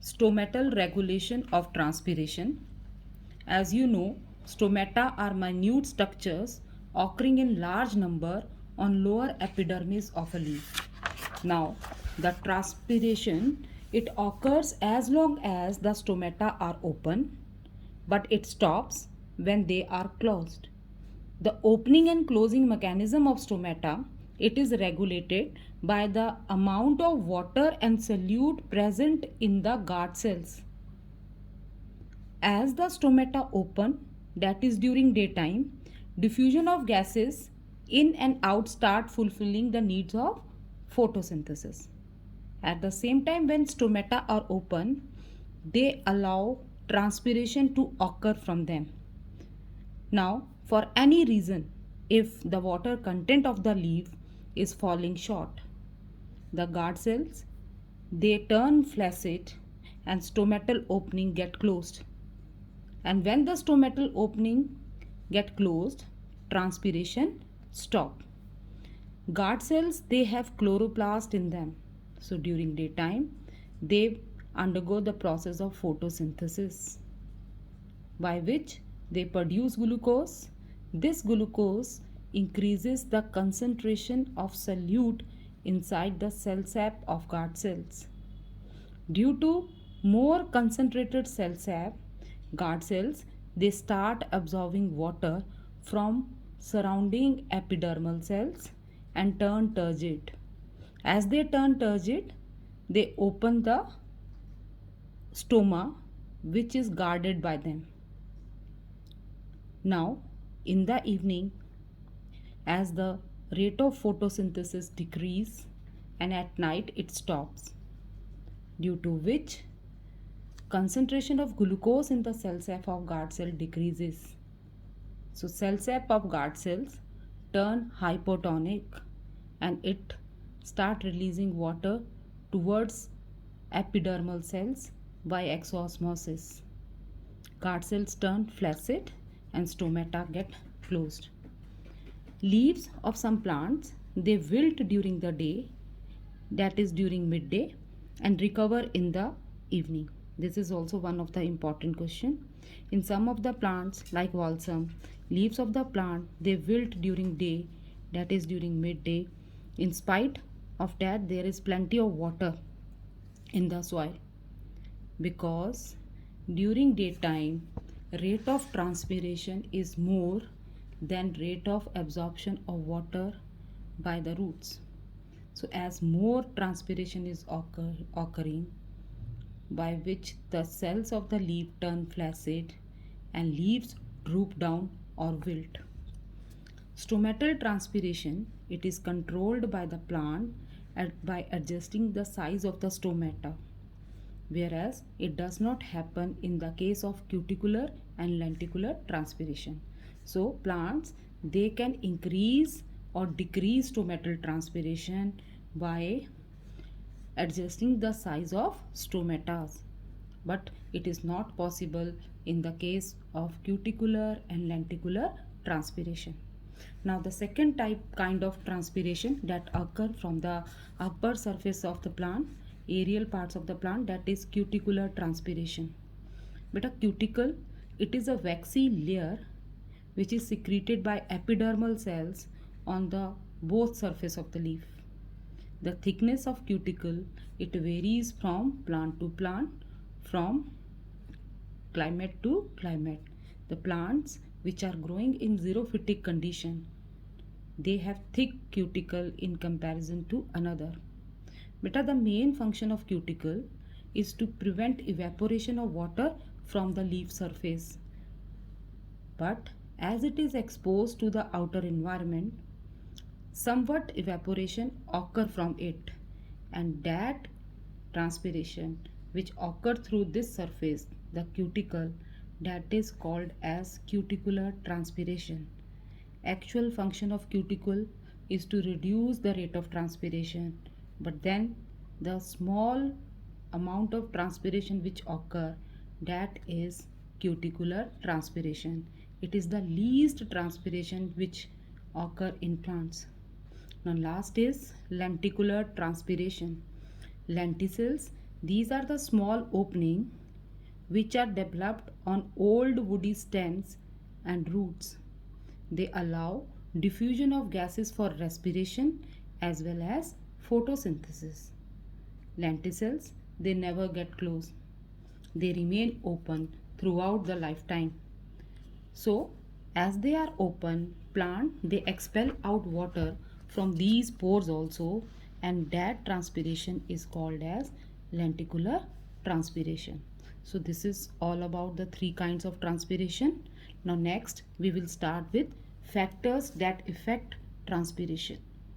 Stomatal regulation of transpiration. As you know, stomata are minute structures occurring in large number on lower epidermis of a leaf. Now, the transpiration, it occurs as long as the stomata are open, but it stops when they are closed. The opening and closing mechanism of stomata, it is regulated by the amount of water and solute present in the guard cells. As the stomata open, that is during daytime, diffusion of gases in and out start fulfilling the needs of photosynthesis. At the same time, when stomata are open, they allow transpiration to occur from them. Now, for any reason, if the water content of the leaf is falling short, the guard cells, they turn flaccid and stomatal opening get closed. And when the stomatal opening get closed, transpiration stop. Guard cells, they have chloroplast in them. So during daytime, they undergo the process of photosynthesis by which they produce glucose. This glucose increases the concentration of solute inside the cell sap of guard cells. Due to more concentrated cell sap, guard cells, they start absorbing water from surrounding epidermal cells and turn turgid. As they turn turgid, they open the stoma which is guarded by them. Now, in the evening, as the rate of photosynthesis decreases and at night it stops, due to which concentration of glucose in the cell sap of guard cell decreases. So cell sap of guard cells turn hypotonic and it start releasing water towards epidermal cells by exosmosis. Guard cells turn flaccid and stomata get closed. Leaves of some plants, they wilt during the day, that is during midday, and recover in the evening. This is also one of the important question. In some of the plants like balsam, leaves of the plant, they wilt during day, that is during midday. In spite of that, there is plenty of water in the soil, because during daytime rate of transpiration is more than rate of absorption of water by the roots. So as more transpiration is occurring, by which the cells of the leaf turn flaccid and leaves droop down or wilt. Stomatal transpiration, it is controlled by the plant by adjusting the size of the stomata, whereas it does not happen in the case of cuticular and lenticular transpiration. So plants, they can increase or decrease stomatal transpiration by adjusting the size of stomatas, but it is not possible in the case of cuticular and lenticular transpiration. Now the second kind of transpiration that occur from the upper surface of the plant, aerial parts of the plant, that is cuticular transpiration. But a cuticle, it is a waxy layer which is secreted by epidermal cells on the both surface of the leaf. The thickness of cuticle, it varies from plant to plant, from climate to climate. The plants which are growing in xerophytic condition, they have thick cuticle in comparison to another. But the main function of cuticle is to prevent evaporation of water from the leaf surface. But as it is exposed to the outer environment, somewhat evaporation occur from it, and that transpiration which occur through this surface, the cuticle, that is called as cuticular transpiration. Actual function of cuticle is to reduce the rate of transpiration, but then the small amount of transpiration which occur, that is cuticular transpiration. It is the least transpiration which occur in plants. Now last is lenticular transpiration. Lenticels, These are the small openings which are developed on old woody stems and roots. They allow diffusion of gases for respiration as well as photosynthesis. Lenticels, they never get closed. They remain open throughout the lifetime. So, as they are open plant, they expel out water from these pores also, and that transpiration is called as lenticular transpiration. So this is all about the three kinds of transpiration. Now next we will start with factors that affect transpiration.